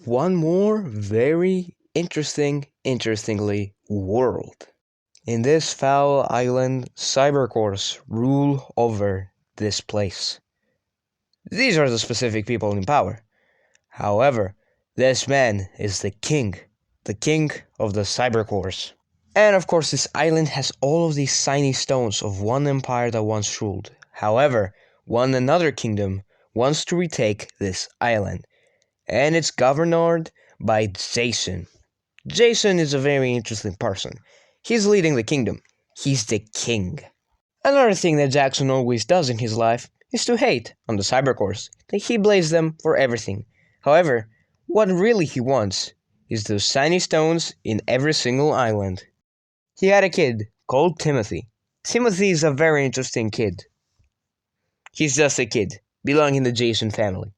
one more very interestingly world. In this foul island, Cybercores rule over this place. These are the specific people in power. However, this man is the king of the Cybercores. And of course, this island has all of these shiny stones of one empire that once ruled. However, another kingdom wants to retake this island, and it's governed by Jason. Jason is a very interesting person. He's leading the kingdom. He's the king. Another thing that Jackson always does in his life is to hate on the Cybercores. He blames them for everything. However, what really he wants is those shiny stones in every single island. He had a kid called Timothy. Timothy is a very interesting kid. He's just a kid, belonging to the Jason family.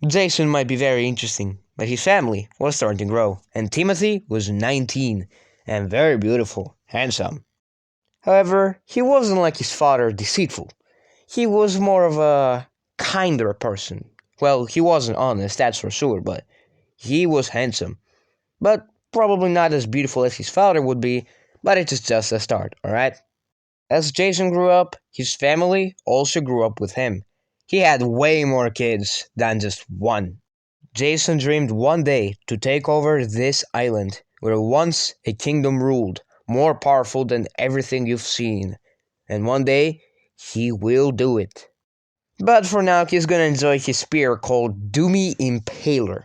Jason might be very interesting, but his family was starting to grow, and Timothy was 19 and very beautiful, handsome. However, he wasn't like his father, deceitful. He was more of a kinder person. Well, he wasn't honest, that's for sure, but he was handsome. But probably not as beautiful as his father would be, but it's just a start, alright? As Jason grew up, his family also grew up with him. He had way more kids than just one. Jason dreamed one day to take over this island where once a kingdom ruled, more powerful than everything you've seen. And one day, he will do it. But for now, he's gonna enjoy his spear called Doomy Impaler.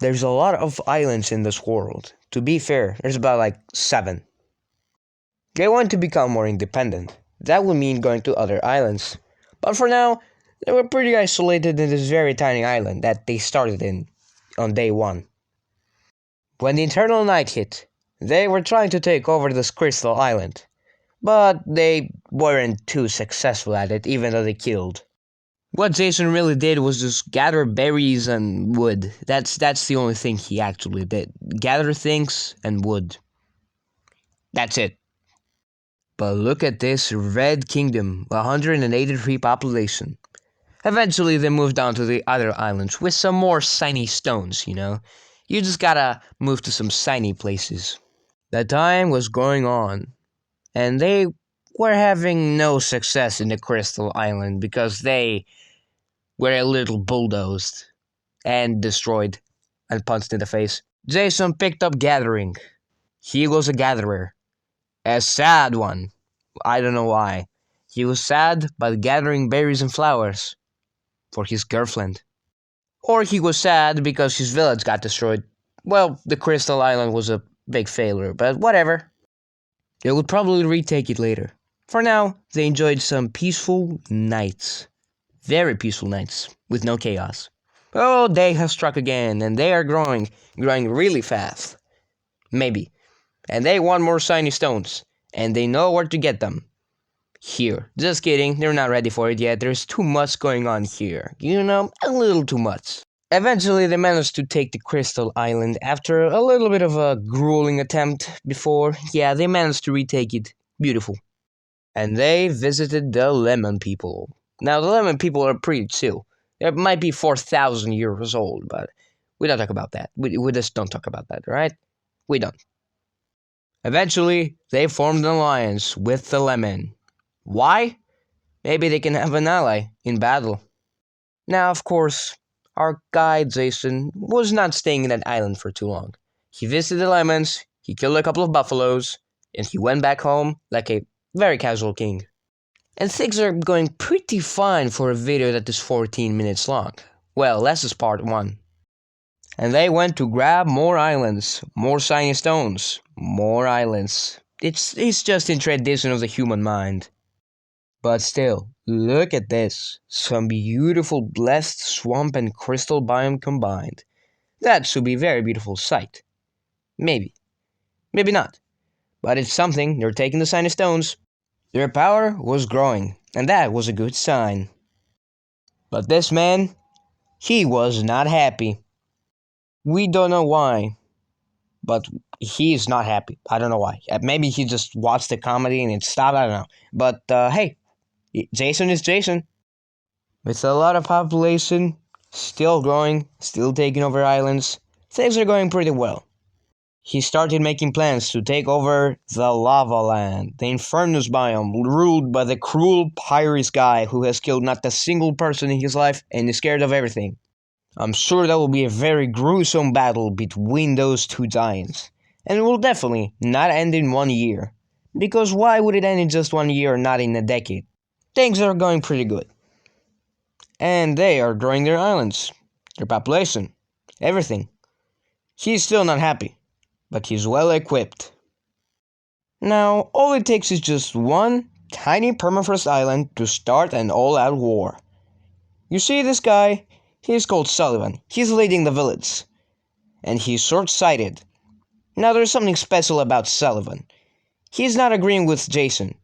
There's a lot of islands in this world. To be fair, there's about like 7. They want to become more independent. That would mean going to other islands. But for now, they were pretty isolated in this very tiny island that they started in on day 1. When the eternal night hit, they were trying to take over this crystal island. But they weren't too successful at it, even though they killed. What Jason really did was just gather berries and wood. That's the only thing he actually did. Gather things and wood. That's it. But look at this Red Kingdom, 183 population. Eventually they moved on to the other islands with some more shiny stones, you know. You just gotta move to some shiny places. The time was going on, and they were having no success in the Crystal Island because they were a little bulldozed and destroyed and punched in the face. Jason picked up gathering. He was a gatherer. A sad one. I don't know why. He was sad by gathering berries and flowers for his girlfriend. Or he was sad because his village got destroyed. Well, the Crystal Island was a big failure, but whatever. They would probably retake it later. For now, they enjoyed some peaceful nights. Very peaceful nights, with no chaos. Oh, day has struck again, and they are growing really fast. Maybe. And they want more shiny stones, and they know where to get them. Here. Just kidding, they're not ready for it yet. There's too much going on here. You know, a little too much. Eventually, they managed to take the Crystal Island after a little bit of a grueling attempt before. Yeah, they managed to retake it. Beautiful. And they visited the Lemon People. Now, the Lemon People are pretty chill. They might be 4,000 years old, but we don't talk about that. We just don't talk about that, right? We don't. Eventually, they formed an alliance with the Lemon. Why? Maybe they can have an ally in battle. Now, of course, our guy Jason was not staying in that island for too long. He visited the Lemons, he killed a couple of buffaloes, and he went back home like a very casual king. And things are going pretty fine for a video that is 14 minutes long. Well, that's just part 1. And they went to grab more islands, more shiny stones, more islands. It's just in tradition of the human mind. But still, look at this. Some beautiful blessed swamp and crystal biome combined. That should be a very beautiful sight. Maybe. Maybe not. But it's something. They're taking the shiny stones. Their power was growing, and that was a good sign. But this man, he was not happy. We don't know why, but he is not happy. I don't know why. Maybe he just watched the comedy and it stopped, I don't know. But hey, Jason is Jason. With a lot of population, Still growing, still taking over islands. Things are going pretty well. He started making plans to take over the Lava Land, the Infernus biome, ruled by the cruel Pyrus guy who has killed not a single person in his life and is scared of everything. I'm sure that will be a very gruesome battle between those two giants, and it will definitely not end in 1 year. Because why would it end in just 1 year, not in a decade? Things are going pretty good. And they are growing their islands, their population, everything. He's still not happy, but he's well equipped. Now, all it takes is just one tiny permafrost island to start an all-out war. You see this guy? He's called Sullivan. He's leading the village. And he's short-sighted. Now there's something special about Sullivan. He's not agreeing with Jason.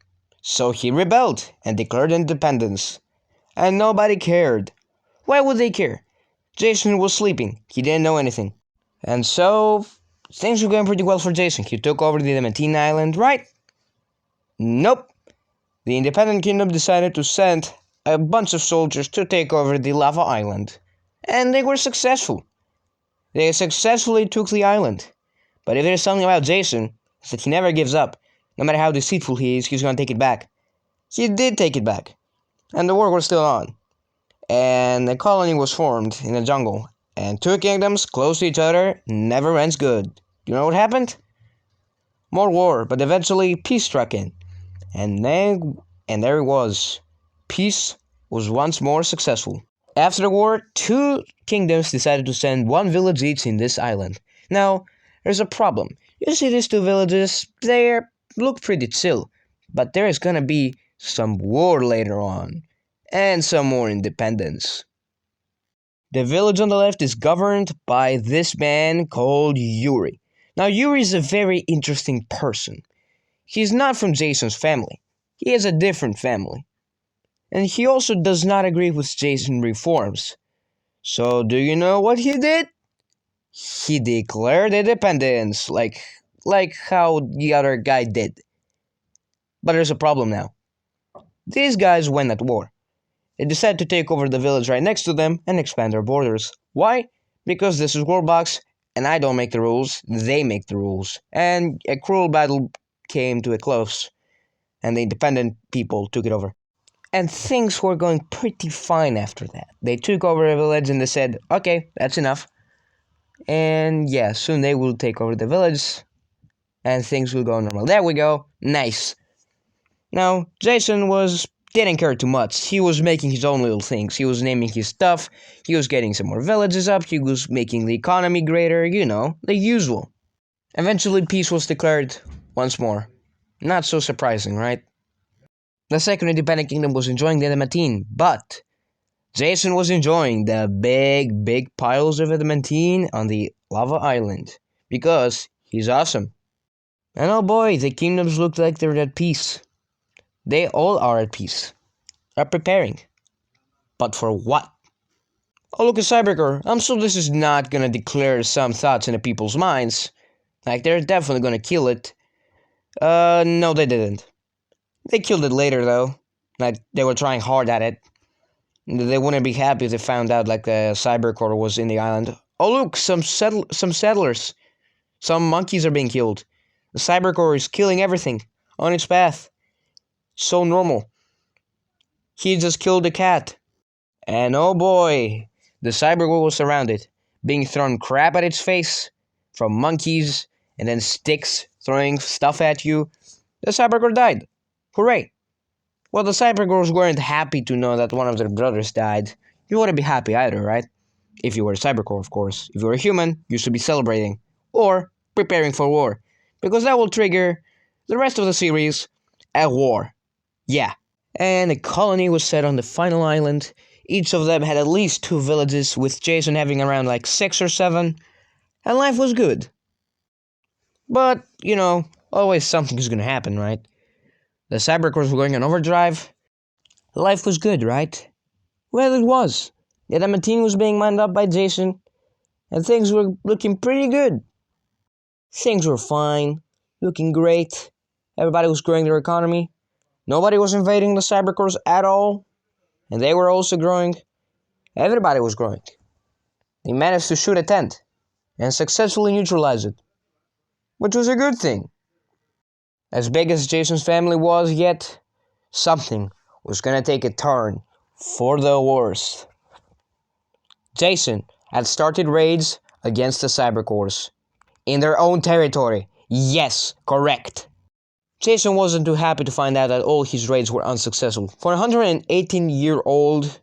So he rebelled and declared independence. And nobody cared. Why would they care? Jason was sleeping. He didn't know anything. And so, things were going pretty well for Jason. He took over the Adamantine Island, right? Nope. The Independent Kingdom decided to send a bunch of soldiers to take over the Lava Island. And they were successful. They successfully took the island. But if there's something about Jason, it's that he never gives up. No matter how deceitful he is, he's going to take it back. He did take it back. And the war was still on. And a colony was formed in the jungle. And two kingdoms close to each other never ends good. You know what happened? More war, but eventually peace struck in. And there it was. Peace was once more successful. After the war, two kingdoms decided to send one village each in this island. Now, there's a problem. You see these two villages, they look pretty chill. But there is gonna be some war later on. And some more independence. The village on the left is governed by this man called Yuri. Now, Yuri is a very interesting person. He's not from Jason's family. He has a different family. And he also does not agree with Jason's reforms. So, do you know what he did? He declared independence, like how the other guy did. But there's a problem now. These guys went at war. They decided to take over the village right next to them and expand their borders. Why? Because this is Worldbox, and I don't make the rules, they make the rules. And a cruel battle came to a close, and the independent people took it over. And things were going pretty fine after that. They took over the village and they said, okay, that's enough. And yeah, soon they will take over the village, and things will go normal. There we go, nice. Now, Jason didn't care too much. He was making his own little things. He was naming his stuff. He was getting some more villages up. He was making the economy greater. You know, the usual. Eventually, peace was declared once more. Not so surprising, right? The second independent kingdom was enjoying the adamantine, but Jason was enjoying the big piles of adamantine on the lava island because he's awesome. And oh boy, the kingdoms look like they're at peace. They all are at peace. Are preparing. But for what? Oh, look at Cybercore. I'm sure this is not gonna declare some thoughts in the people's minds. Like, they're definitely gonna kill it. No, they didn't. They killed it later, though. Like, they were trying hard at it. They wouldn't be happy if they found out, like, a Cybercore was in the island. Oh, look, some settlers. Some monkeys are being killed. The Cybercore is killing everything on its path. So normal. He just killed a cat. And oh boy, the Cybercore was surrounded, being thrown crap at its face from monkeys and then sticks throwing stuff at you. The Cybercore died. Hooray. Well, the Cybercores weren't happy to know that one of their brothers died. You wouldn't be happy either, right? If you were a Cybercore, of course. If you were a human, you should be celebrating. Or preparing for war. Because that will trigger the rest of the series, a war. Yeah. And a colony was set on the final island. Each of them had at least 2 villages, with Jason having around like 6 or 7. And life was good. But, you know, always something's gonna happen, right? The Cybercores were going on overdrive. Life was good, right? Well, it was. The adamantine was being mined up by Jason, and things were looking pretty good. Things were fine, looking great. Everybody was growing their economy. Nobody was invading the Cybercores at all, and they were also growing. Everybody was growing. They managed to shoot a tent and successfully neutralize it, which was a good thing. As big as Jason's family was, yet something was gonna take a turn for the worst. Jason had started raids against the Cybercores in their own territory. Yes, correct. Jason wasn't too happy to find out that all his raids were unsuccessful. For a 118-year-old,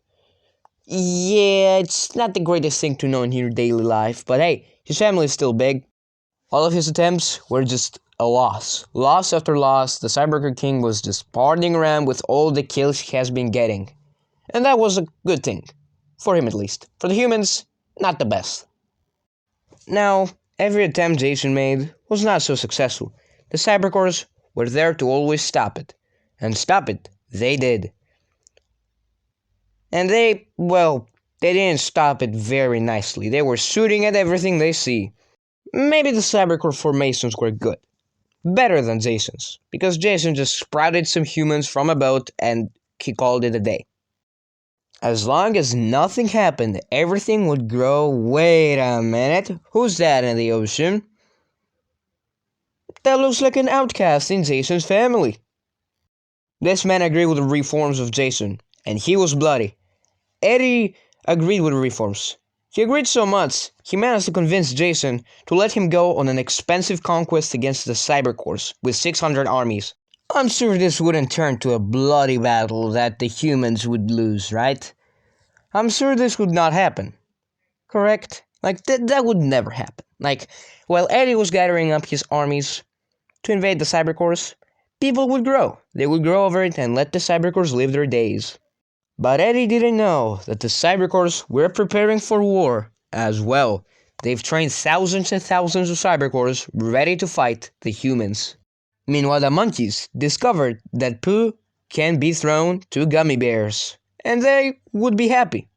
yeah, it's not the greatest thing to know in your daily life, but hey, his family is still big. All of his attempts were just a loss. Loss after loss, the Cybercore King was just partying around with all the kills he has been getting. And that was a good thing. For him at least. For the humans, not the best. Now, every attempt Jason made was not so successful. The Cybercores were there to always stop it. And stop it, they did. And they didn't stop it very nicely. They were shooting at everything they see. Maybe the Cybercore formations were good. Better than Jason's. Because Jason just sprouted some humans from a boat and he called it a day. As long as nothing happened, everything would grow. Wait a minute, who's that in the ocean? That looks like an outcast in Jason's family. This man agreed with the reforms of Jason, and he was bloody. Eddie agreed with the reforms. He agreed so much, he managed to convince Jason to let him go on an expensive conquest against the Cybercores with 600 armies. I'm sure this wouldn't turn to a bloody battle that the humans would lose, right? I'm sure this would not happen. Correct? Like, that would never happen. Like, while Eddie was gathering up his armies to invade the Cybercores, people would grow. They would grow over it and let the Cybercores live their days. But Eddie didn't know that the Cybercores were preparing for war as well. They've trained thousands and thousands of Cybercores ready to fight the humans. Meanwhile, the monkeys discovered that poo can be thrown to gummy bears, and they would be happy.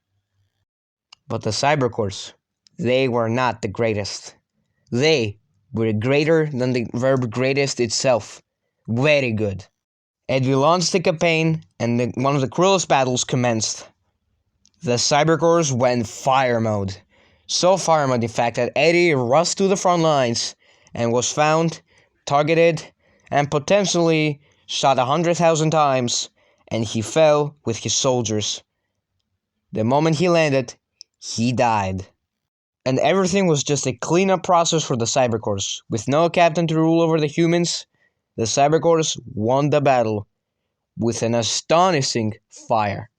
But the Cybercores, they were not the greatest. They were greater than the verb greatest itself. Very good. Eddie launched the campaign, and one of the cruelest battles commenced. The Cybercores went fire mode. So fire mode, in fact, that Eddie rushed to the front lines and was found, targeted, and potentially shot 100,000 times, and he fell with his soldiers. The moment he landed, he died. And everything was just a cleanup process for the Cybercores. With no captain to rule over the humans, the Cybercores won the battle with an astonishing fire.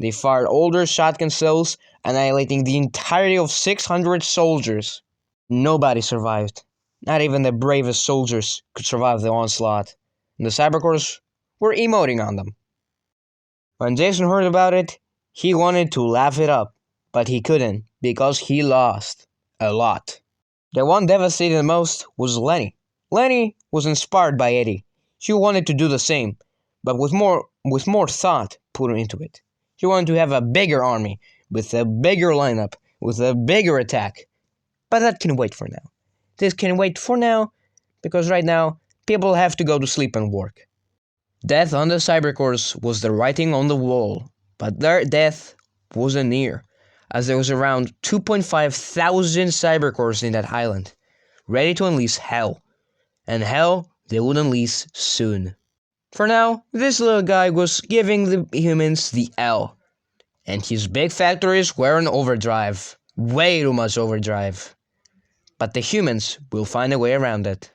They fired all their shotgun shells, annihilating the entirety of 600 soldiers. Nobody survived. Not even the bravest soldiers could survive the onslaught. And the Cybercores were emoting on them. When Jason heard about it, he wanted to laugh it up, but he couldn't because he lost a lot. The one devastated the most was Lenny. Lenny was inspired by Eddie. He wanted to do the same, but with more thought put into it. He wanted to have a bigger army, with a bigger lineup, with a bigger attack. But that can wait for now. This can wait for now, because right now, people have to go to sleep and work. Death on the Cybercores was the writing on the wall, but their death wasn't near, as there was around 2,500 Cybercores in that island, ready to unleash hell. And hell they would unleash soon. For now, this little guy was giving the humans the L, and his big factories were on overdrive. Way too much overdrive. But the humans will find a way around it.